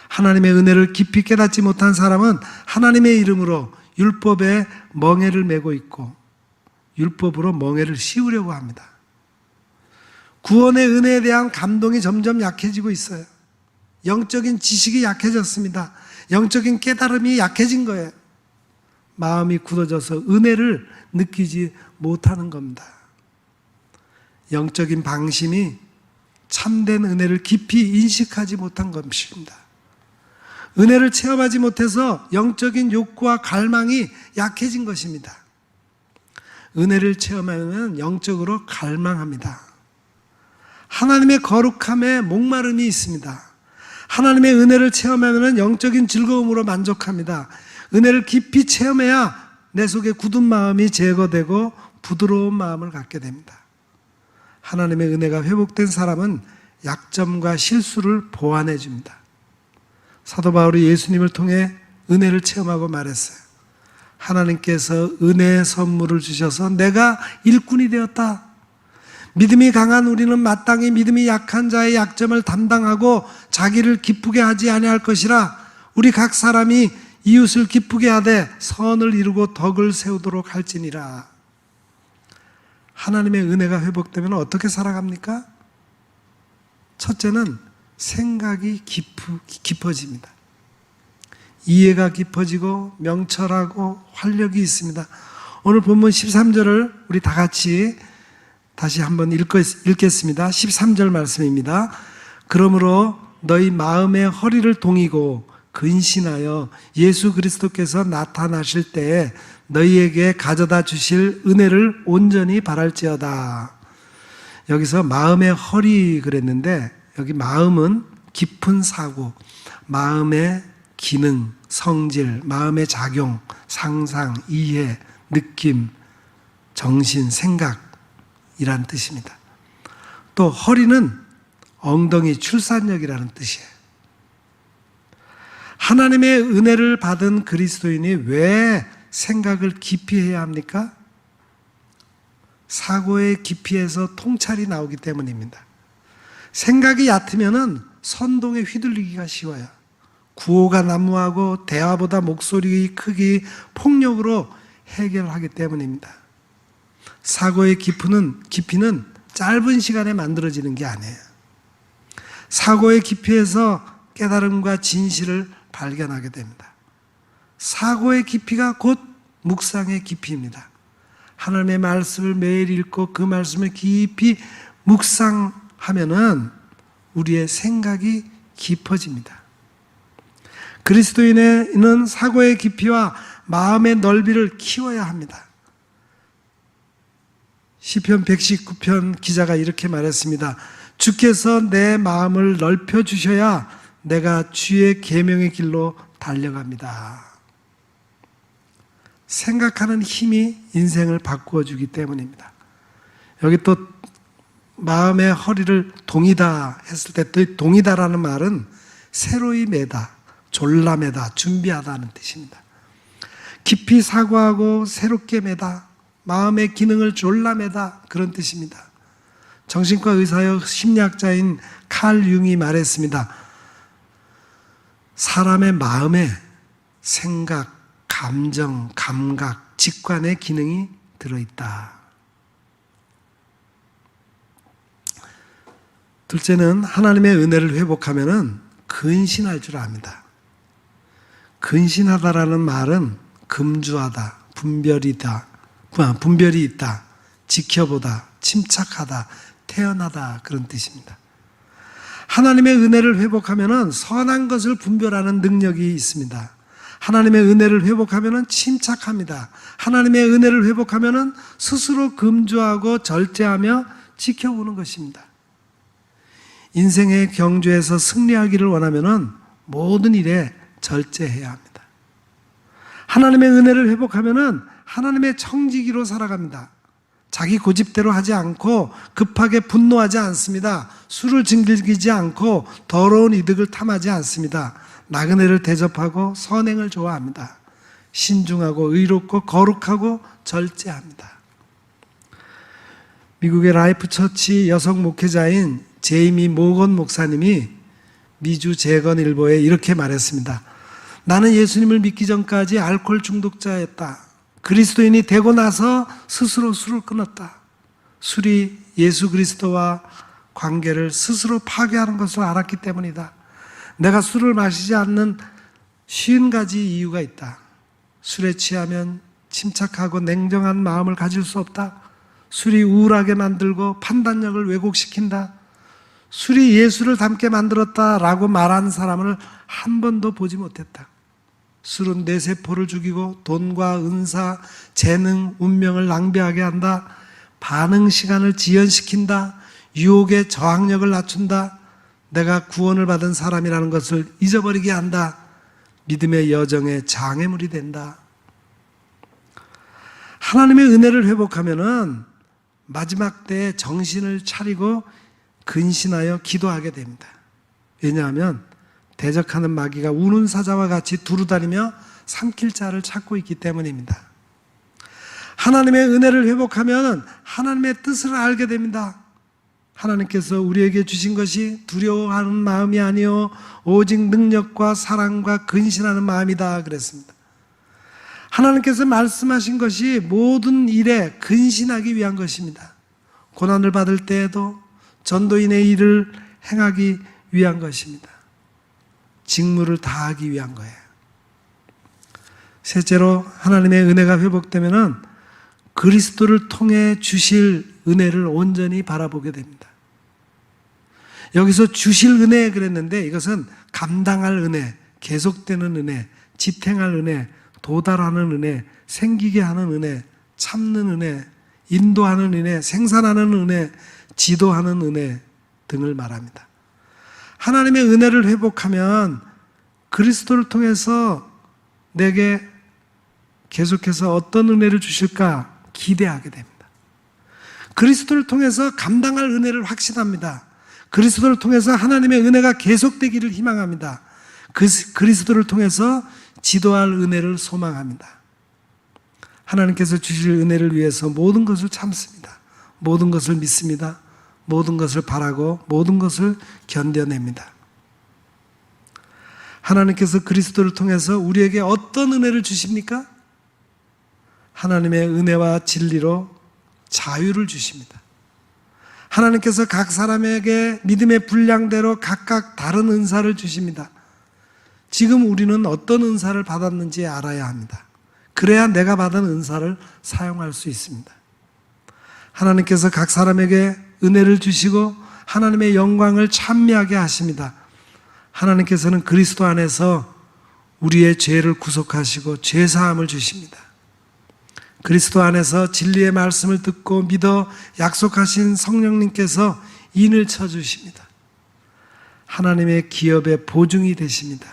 하나님의 은혜를 깊이 깨닫지 못한 사람은 하나님의 이름으로 율법에 멍에를 메고 있고 율법으로 멍에를 씌우려고 합니다. 구원의 은혜에 대한 감동이 점점 약해지고 있어요. 영적인 지식이 약해졌습니다. 영적인 깨달음이 약해진 거예요. 마음이 굳어져서 은혜를 느끼지 못하는 겁니다. 영적인 방심이 참된 은혜를 깊이 인식하지 못한 것입니다. 은혜를 체험하지 못해서 영적인 욕구와 갈망이 약해진 것입니다. 은혜를 체험하면 영적으로 갈망합니다. 하나님의 거룩함에 목마름이 있습니다. 하나님의 은혜를 체험하면 영적인 즐거움으로 만족합니다. 은혜를 깊이 체험해야 내 속에 굳은 마음이 제거되고 부드러운 마음을 갖게 됩니다. 하나님의 은혜가 회복된 사람은 약점과 실수를 보완해 줍니다. 사도 바울이 예수님을 통해 은혜를 체험하고 말했어요. 하나님께서 은혜의 선물을 주셔서 내가 일꾼이 되었다. 믿음이 강한 우리는 마땅히 믿음이 약한 자의 약점을 담당하고 자기를 기쁘게 하지 아니할 것이라. 우리 각 사람이 이웃을 기쁘게 하되 선을 이루고 덕을 세우도록 할지니라. 하나님의 은혜가 회복되면 어떻게 살아갑니까? 첫째는 생각이 깊어집니다. 이해가 깊어지고 명철하고 활력이 있습니다. 오늘 본문 13절을 우리 다 같이 다시 한번 읽겠습니다. 13절 말씀입니다. 그러므로 너희 마음의 허리를 동이고 근신하여 예수 그리스도께서 나타나실 때에 너희에게 가져다 주실 은혜를 온전히 바랄지어다. 여기서 마음의 허리 그랬는데 여기 마음은 깊은 사고, 마음의 기능, 성질, 마음의 작용, 상상, 이해, 느낌, 정신, 생각이라는 뜻입니다. 또 허리는 엉덩이, 출산력이라는 뜻이에요. 하나님의 은혜를 받은 그리스도인이 왜 생각을 깊이 해야 합니까? 사고의 깊이에서 통찰이 나오기 때문입니다. 생각이 얕으면 선동에 휘둘리기가 쉬워요. 구호가 난무하고 대화보다 목소리 크기, 폭력으로 해결하기 때문입니다. 사고의 깊이는 짧은 시간에 만들어지는 게 아니에요. 사고의 깊이에서 깨달음과 진실을 발견하게 됩니다. 사고의 깊이가 곧 묵상의 깊이입니다. 하나님의 말씀을 매일 읽고 그 말씀을 깊이 묵상하면은 우리의 생각이 깊어집니다. 그리스도인은 사고의 깊이와 마음의 넓이를 키워야 합니다. 시편 119편 기자가 이렇게 말했습니다. 주께서 내 마음을 넓혀 주셔야 내가 주의 계명의 길로 달려갑니다. 생각하는 힘이 인생을 바꾸어 주기 때문입니다. 여기 또 마음의 허리를 동이다 했을 때 동이다라는 말은 새로이 매다, 졸라매다, 준비하다는 뜻입니다. 깊이 사고하고 새롭게 매다, 마음의 기능을 졸라매다, 그런 뜻입니다. 정신과 의사여 심리학자인 칼 융이 말했습니다. 사람의 마음에 생각, 감정, 감각, 직관의 기능이 들어있다. 둘째는 하나님의 은혜를 회복하면은 근신할 줄 압니다. 근신하다라는 말은 금주하다, 분별이 있다, 지켜보다, 침착하다, 태연하다, 그런 뜻입니다. 하나님의 은혜를 회복하면은 선한 것을 분별하는 능력이 있습니다. 하나님의 은혜를 회복하면은 침착합니다. 하나님의 은혜를 회복하면은 스스로 금주하고 절제하며 지켜보는 것입니다. 인생의 경주에서 승리하기를 원하면은 모든 일에 절제해야 합니다. 하나님의 은혜를 회복하면은 하나님의 청지기로 살아갑니다. 자기 고집대로 하지 않고 급하게 분노하지 않습니다. 술을 즐기지 않고 더러운 이득을 탐하지 않습니다. 나그네를 대접하고 선행을 좋아합니다. 신중하고 의롭고 거룩하고 절제합니다. 미국의 라이프 처치 여성 목회자인 제이미 모건 목사님이 미주 재건일보에 이렇게 말했습니다. 나는 예수님을 믿기 전까지 알코올 중독자였다. 그리스도인이 되고 나서 스스로 술을 끊었다. 술이 예수 그리스도와 관계를 스스로 파괴하는 것을 알았기 때문이다. 내가 술을 마시지 않는 50가지 이유가 있다. 술에 취하면 침착하고 냉정한 마음을 가질 수 없다. 술이 우울하게 만들고 판단력을 왜곡시킨다. 술이 예수를 닮게 만들었다라고 말하는 사람을 한 번도 보지 못했다. 술은 내 세포를 죽이고 돈과 은사, 재능, 운명을 낭비하게 한다. 반응 시간을 지연시킨다. 유혹의 저항력을 낮춘다. 내가 구원을 받은 사람이라는 것을 잊어버리게 한다. 믿음의 여정에 장애물이 된다. 하나님의 은혜를 회복하면은 마지막 때에 정신을 차리고 근신하여 기도하게 됩니다. 왜냐하면 대적하는 마귀가 우는 사자와 같이 두루다니며 삼킬 자를 찾고 있기 때문입니다. 하나님의 은혜를 회복하면 하나님의 뜻을 알게 됩니다. 하나님께서 우리에게 주신 것이 두려워하는 마음이 아니요 오직 능력과 사랑과 근신하는 마음이다 그랬습니다. 하나님께서 말씀하신 것이 모든 일에 근신하기 위한 것입니다. 고난을 받을 때에도 전도인의 일을 행하기 위한 것입니다. 직무를 다하기 위한 거예요. 셋째로 하나님의 은혜가 회복되면은 그리스도를 통해 주실 은혜를 온전히 바라보게 됩니다. 여기서 주실 은혜 그랬는데 이것은 감당할 은혜, 계속되는 은혜, 지탱할 은혜, 도달하는 은혜, 생기게 하는 은혜, 참는 은혜, 인도하는 은혜, 생산하는 은혜, 지도하는 은혜 등을 말합니다. 하나님의 은혜를 회복하면 그리스도를 통해서 내게 계속해서 어떤 은혜를 주실까 기대하게 됩니다. 그리스도를 통해서 감당할 은혜를 확신합니다. 그리스도를 통해서 하나님의 은혜가 계속되기를 희망합니다. 그리스도를 통해서 지도할 은혜를 소망합니다. 하나님께서 주실 은혜를 위해서 모든 것을 참습니다. 모든 것을 믿습니다. 모든 것을 바라고 모든 것을 견뎌냅니다. 하나님께서 그리스도를 통해서 우리에게 어떤 은혜를 주십니까? 하나님의 은혜와 진리로 자유를 주십니다. 하나님께서 각 사람에게 믿음의 분량대로 각각 다른 은사를 주십니다. 지금 우리는 어떤 은사를 받았는지 알아야 합니다. 그래야 내가 받은 은사를 사용할 수 있습니다. 하나님께서 각 사람에게 은혜를 주시고 하나님의 영광을 찬미하게 하십니다. 하나님께서는 그리스도 안에서 우리의 죄를 구속하시고 죄사함을 주십니다. 그리스도 안에서 진리의 말씀을 듣고 믿어 약속하신 성령님께서 인을 쳐주십니다. 하나님의 기업의 보증이 되십니다.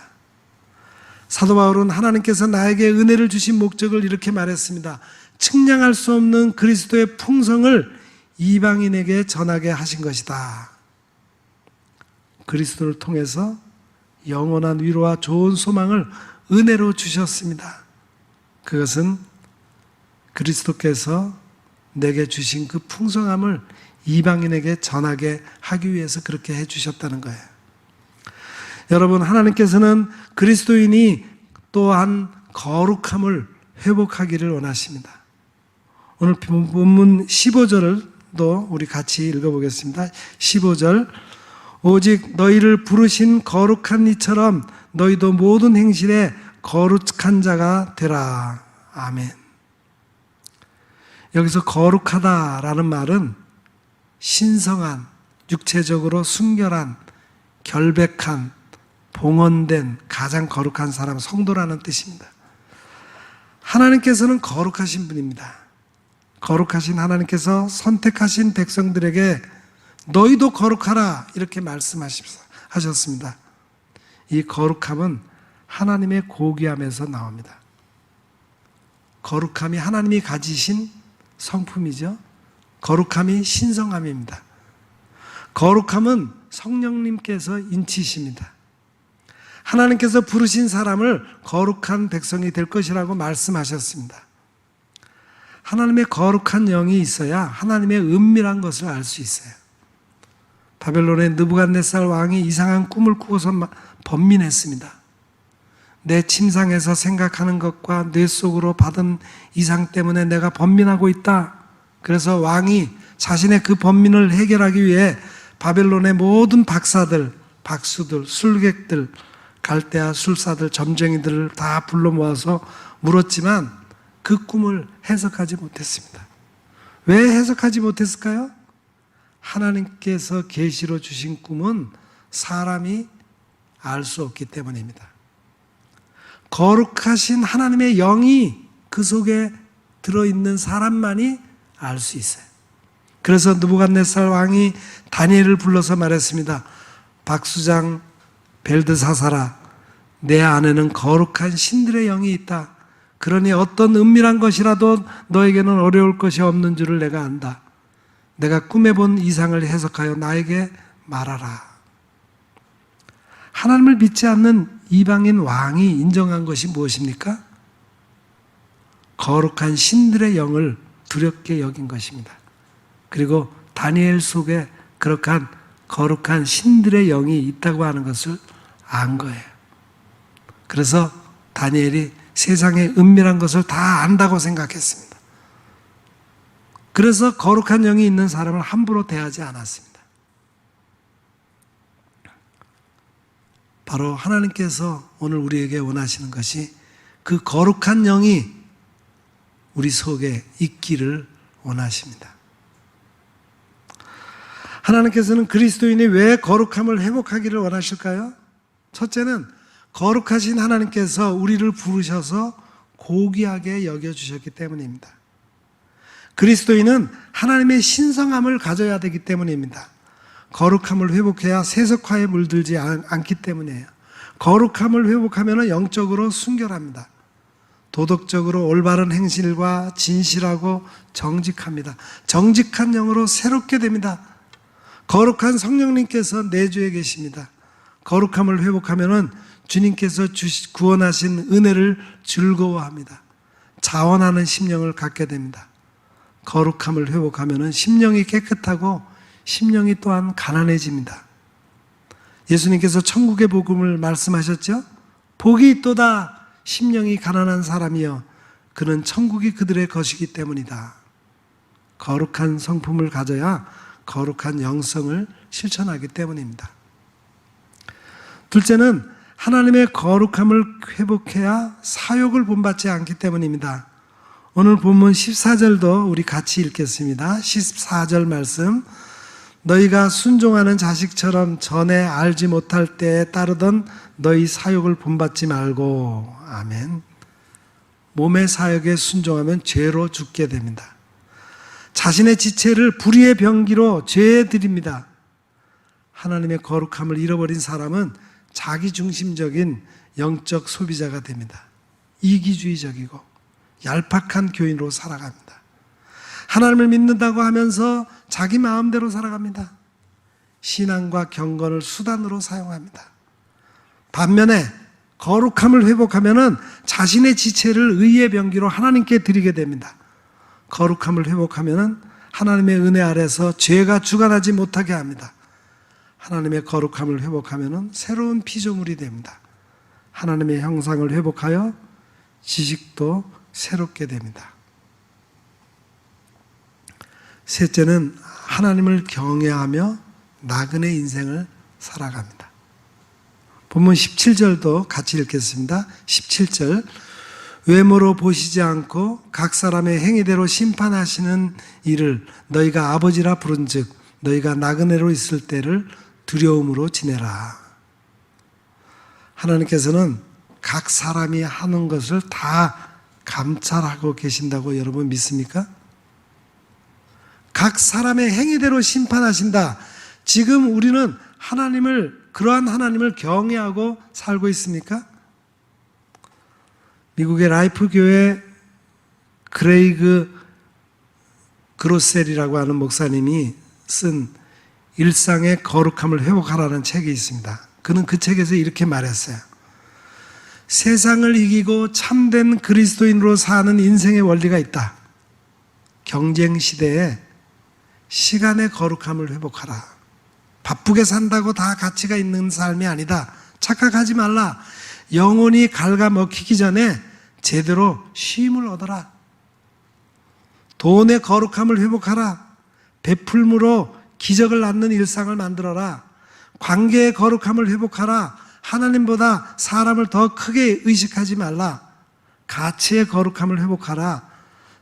사도 바울은 하나님께서 나에게 은혜를 주신 목적을 이렇게 말했습니다. 측량할 수 없는 그리스도의 풍성을 이방인에게 전하게 하신 것이다. 그리스도를 통해서 영원한 위로와 좋은 소망을 은혜로 주셨습니다. 그것은 그리스도께서 내게 주신 그 풍성함을 이방인에게 전하게 하기 위해서 그렇게 해주셨다는 거예요. 여러분, 하나님께서는 그리스도인이 또한 거룩함을 회복하기를 원하십니다. 오늘 본문 15절을 또 우리 같이 읽어보겠습니다. 15절, 오직 너희를 부르신 거룩한 이처럼 너희도 모든 행실에 거룩한 자가 되라. 아멘. 여기서 거룩하다라는 말은 신성한, 육체적으로 순결한, 결백한, 봉헌된 가장 거룩한 사람, 성도라는 뜻입니다. 하나님께서는 거룩하신 분입니다. 거룩하신 하나님께서 선택하신 백성들에게 너희도 거룩하라 이렇게 말씀하셨습니다. 이 거룩함은 하나님의 고귀함에서 나옵니다. 거룩함이 하나님이 가지신 성품이죠. 거룩함이 신성함입니다. 거룩함은 성령님께서 인치십니다. 하나님께서 부르신 사람을 거룩한 백성이 될 것이라고 말씀하셨습니다. 하나님의 거룩한 영이 있어야 하나님의 은밀한 것을 알 수 있어요. 바벨론의 느부갓네살 왕이 이상한 꿈을 꾸고서 번민했습니다. 내 침상에서 생각하는 것과 뇌 속으로 받은 이상 때문에 내가 번민하고 있다. 그래서 왕이 자신의 그 번민을 해결하기 위해 바벨론의 모든 박사들, 박수들, 술객들, 갈대아 술사들, 점쟁이들을 다 불러 모아서 물었지만 그 꿈을 해석하지 못했습니다. 왜 해석하지 못했을까요? 하나님께서 계시로 주신 꿈은 사람이 알 수 없기 때문입니다. 거룩하신 하나님의 영이 그 속에 들어있는 사람만이 알 수 있어요. 그래서 느부갓네살 왕이 다니엘을 불러서 말했습니다. 박수장 벨드사사라, 내 안에는 거룩한 신들의 영이 있다. 그러니 어떤 은밀한 것이라도 너에게는 어려울 것이 없는 줄을 내가 안다. 내가 꿈에 본 이상을 해석하여 나에게 말하라. 하나님을 믿지 않는 이방인 왕이 인정한 것이 무엇입니까? 거룩한 신들의 영을 두렵게 여긴 것입니다. 그리고 다니엘 속에 그렇게 거룩한 신들의 영이 있다고 하는 것을 안 거예요. 그래서 다니엘이 세상의 은밀한 것을 다 안다고 생각했습니다. 그래서 거룩한 영이 있는 사람을 함부로 대하지 않았습니다. 바로 하나님께서 오늘 우리에게 원하시는 것이 그 거룩한 영이 우리 속에 있기를 원하십니다. 하나님께서는 그리스도인이 왜 거룩함을 회복하기를 원하실까요? 첫째는 거룩하신 하나님께서 우리를 부르셔서 고귀하게 여겨주셨기 때문입니다. 그리스도인은 하나님의 신성함을 가져야 되기 때문입니다. 거룩함을 회복해야 세속화에 물들지 않기 때문이에요. 거룩함을 회복하면 영적으로 순결합니다. 도덕적으로 올바른 행실과 진실하고 정직합니다. 정직한 영으로 새롭게 됩니다. 거룩한 성령님께서 내주에 계십니다. 거룩함을 회복하면 주님께서 구원하신 은혜를 즐거워합니다. 자원하는 심령을 갖게 됩니다. 거룩함을 회복하면 심령이 깨끗하고 심령이 또한 가난해집니다. 예수님께서 천국의 복음을 말씀하셨죠? 복이 있도다 심령이 가난한 사람이여 그는 천국이 그들의 것이기 때문이다. 거룩한 성품을 가져야 거룩한 영성을 실천하기 때문입니다. 둘째는 하나님의 거룩함을 회복해야 사욕을 본받지 않기 때문입니다. 오늘 본문 14절도 우리 같이 읽겠습니다. 14절 말씀. 너희가 순종하는 자식처럼 전에 알지 못할 때에 따르던 너희 사욕을 본받지 말고. 아멘. 몸의 사욕에 순종하면 죄로 죽게 됩니다. 자신의 지체를 불의의 병기로 죄에 드립니다. 하나님의 거룩함을 잃어버린 사람은 자기중심적인 영적 소비자가 됩니다. 이기주의적이고 얄팍한 교인으로 살아갑니다. 하나님을 믿는다고 하면서 자기 마음대로 살아갑니다. 신앙과 경건을 수단으로 사용합니다. 반면에 거룩함을 회복하면 자신의 지체를 의의 병기로 하나님께 드리게 됩니다. 거룩함을 회복하면 하나님의 은혜 아래서 죄가 주관하지 못하게 합니다. 하나님의 거룩함을 회복하면 새로운 피조물이 됩니다. 하나님의 형상을 회복하여 지식도 새롭게 됩니다. 셋째는 하나님을 경외하며 나그네 인생을 살아갑니다. 본문 17절도 같이 읽겠습니다. 17절. 외모로 보시지 않고 각 사람의 행위대로 심판하시는 이를 너희가 아버지라 부른즉 너희가 나그네로 있을 때를 두려움으로 지내라. 하나님께서는 각 사람이 하는 것을 다 감찰하고 계신다고 여러분 믿습니까? 각 사람의 행위대로 심판하신다. 지금 우리는 그러한 하나님을 경외하고 살고 있습니까? 미국의 라이프 교회 그레이그 그로셀이라고 하는 목사님이 쓴 일상의 거룩함을 회복하라는 책이 있습니다. 그는 그 책에서 이렇게 말했어요. 세상을 이기고 참된 그리스도인으로 사는 인생의 원리가 있다. 경쟁 시대에 시간의 거룩함을 회복하라. 바쁘게 산다고 다 가치가 있는 삶이 아니다. 착각하지 말라. 영혼이 갉아먹히기 전에 제대로 쉼을 얻어라. 돈의 거룩함을 회복하라. 베풀므로 기적을 낳는 일상을 만들어라. 관계의 거룩함을 회복하라. 하나님보다 사람을 더 크게 의식하지 말라. 가치의 거룩함을 회복하라.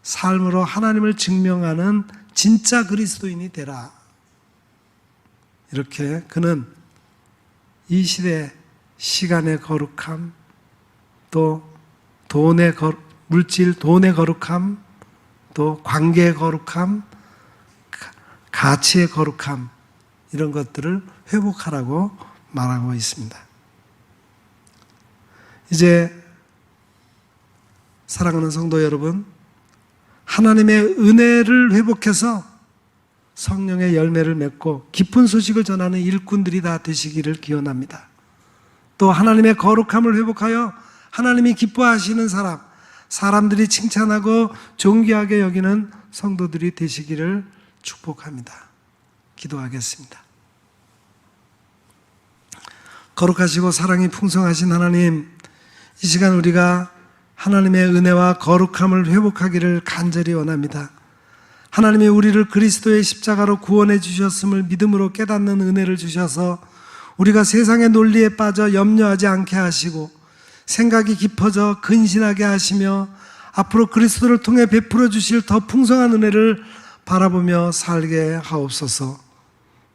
삶으로 하나님을 증명하는 진짜 그리스도인이 되라. 이렇게 그는 이 시대 시간의 거룩함, 또 물질 돈의 거룩함, 또 관계의 거룩함, 가치의 거룩함, 이런 것들을 회복하라고 말하고 있습니다. 이제 사랑하는 성도 여러분, 하나님의 은혜를 회복해서 성령의 열매를 맺고 기쁜 소식을 전하는 일꾼들이 다 되시기를 기원합니다. 또 하나님의 거룩함을 회복하여 하나님이 기뻐하시는 사람, 사람들이 칭찬하고 존귀하게 여기는 성도들이 되시기를 축복합니다. 기도하겠습니다. 거룩하시고 사랑이 풍성하신 하나님, 이 시간 우리가 하나님의 은혜와 거룩함을 회복하기를 간절히 원합니다. 하나님이 우리를 그리스도의 십자가로 구원해 주셨음을 믿음으로 깨닫는 은혜를 주셔서 우리가 세상의 논리에 빠져 염려하지 않게 하시고 생각이 깊어져 근신하게 하시며 앞으로 그리스도를 통해 베풀어 주실 더 풍성한 은혜를 바라보며 살게 하옵소서.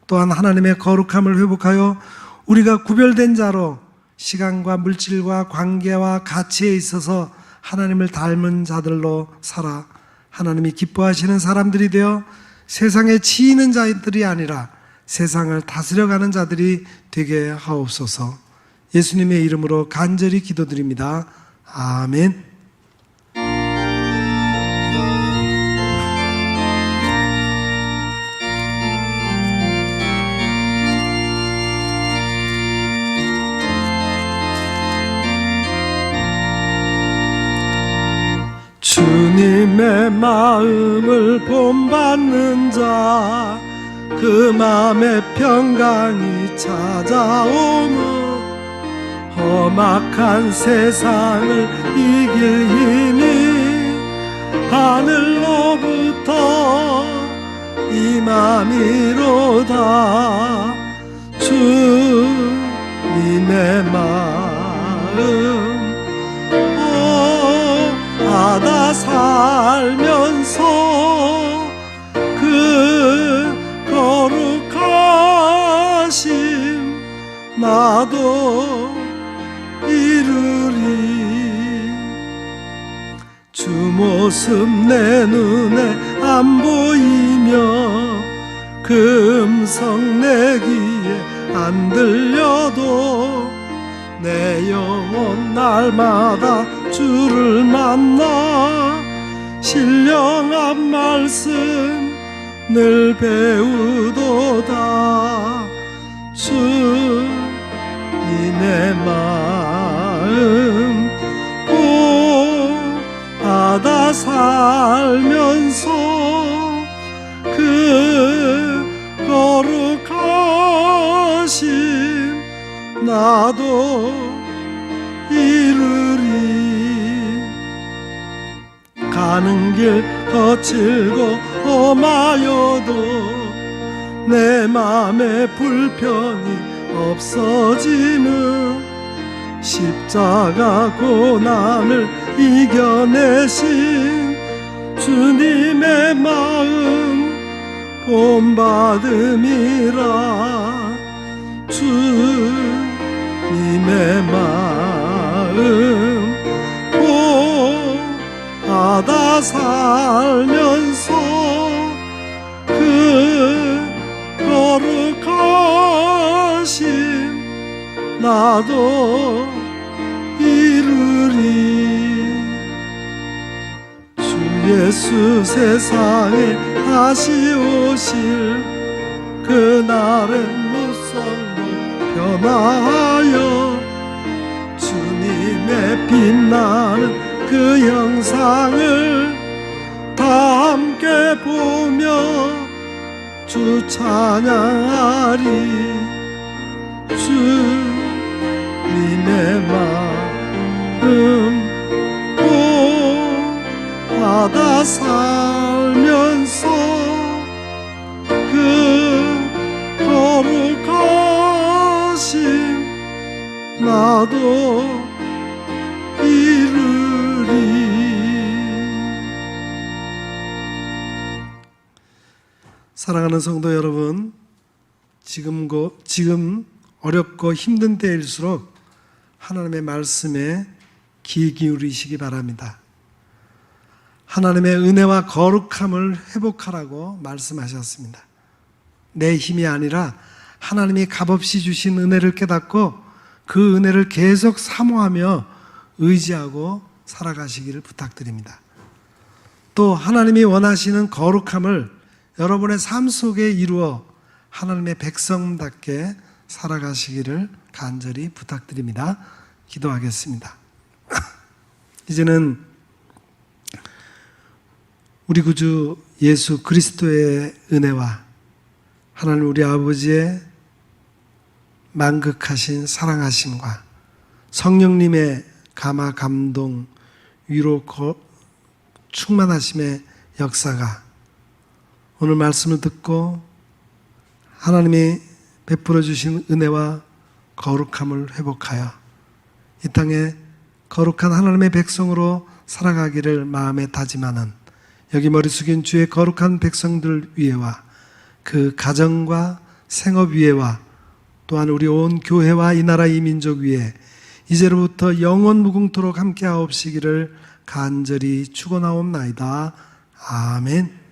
또한 하나님의 거룩함을 회복하여 우리가 구별된 자로 시간과 물질과 관계와 가치에 있어서 하나님을 닮은 자들로 살아 하나님이 기뻐하시는 사람들이 되어 세상에 치이는 자들이 아니라 세상을 다스려가는 자들이 되게 하옵소서. 예수님의 이름으로 간절히 기도드립니다. 아멘. 주님의 마음을 본받는 자, 그 마음에 평강이 찾아오며 험악한 세상을 이길 힘이 하늘로부터 임함이로다. 주님의 마음 받아 살면서 그 거룩하심 나도 이루리. 주 모습 내 눈에 안 보이며 그 음성 내 귀에 안 들려도 내 영혼 날마다 주를 만나 신령한 말씀 늘 배우도다. 주님의 마음 받아 살면서 그 거룩하심 나도 이루리. 가는 길 거칠고 험하여도 내 맘에 불편이 없어짐은 십자가 고난을 이겨내신 주님의 마음 본받음이라. 주님의 마음 받아 살면서 그 거룩하심 나도 이루리. 주 예수 세상에 다시 오실 그날은 무성도 변화하여 주님의 빛나는 그 형상을 다 함께 보며 주 찬양하리. 주님의 마음 받아 살면서 그 거룩하심 나도 이루리. 사랑하는 성도 여러분, 지금 어렵고 힘든 때일수록 하나님의 말씀에 귀 기울이시기 바랍니다. 하나님의 은혜와 거룩함을 회복하라고 말씀하셨습니다. 내 힘이 아니라 하나님이 값없이 주신 은혜를 깨닫고 그 은혜를 계속 사모하며 의지하고 살아가시기를 부탁드립니다. 또 하나님이 원하시는 거룩함을 여러분의 삶 속에 이루어 하나님의 백성답게 살아가시기를 간절히 부탁드립니다. 기도하겠습니다. 이제는 우리 구주 예수 그리스도의 은혜와 하나님 우리 아버지의 만극하신 사랑하심과 성령님의 감화 감동 위로 충만하심의 역사가 오늘 말씀을 듣고 하나님이 베풀어 주신 은혜와 거룩함을 회복하여 이 땅에 거룩한 하나님의 백성으로 살아가기를 마음에 다짐하는 여기 머리 숙인 주의 거룩한 백성들 위에와 그 가정과 생업 위에와 또한 우리 온 교회와 이 나라 이 민족 위에 이제로부터 영원 무궁토록 함께하옵시기를 간절히 축원하옵나이다. 아멘.